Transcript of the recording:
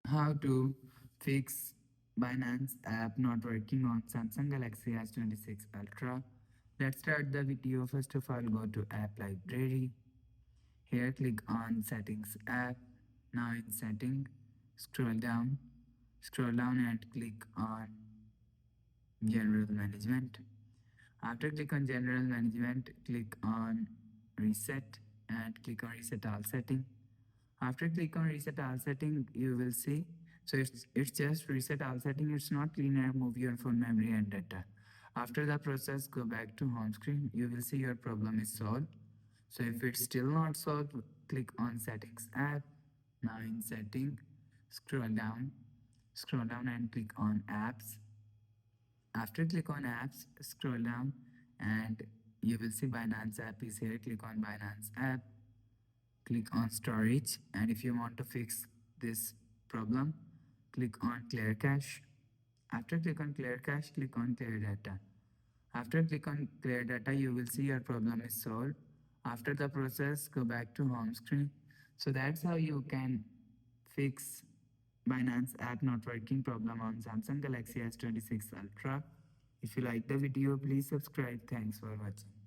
How to fix Binance app not working on Samsung Galaxy S26 Ultra. Let's start the video. First of all, go to App Library. Here, click on Settings app. Now in Setting, scroll down and click on General Management. After click on General Management, click on Reset and click on Reset All Setting. After click on Reset All Setting, you will see. So it's just reset all setting. It's not clean and remove your phone memory and data. After the process, go back to home screen. You will see your problem is solved. So if it's still not solved, click on Settings app. Now in Setting, scroll down and click on Apps. After click on Apps, scroll down and you will see Binance app is here. Click on Binance app, click on Storage, and if you want to fix this problem, click on Clear Cache. After click on Clear Cache, click on Clear Data. After click on Clear Data, you will see your problem is solved. After the process, go back to home screen. So that's how you can fix Binance app not working problem on Samsung Galaxy S26 Ultra. If you like the video, please subscribe. Thanks for watching.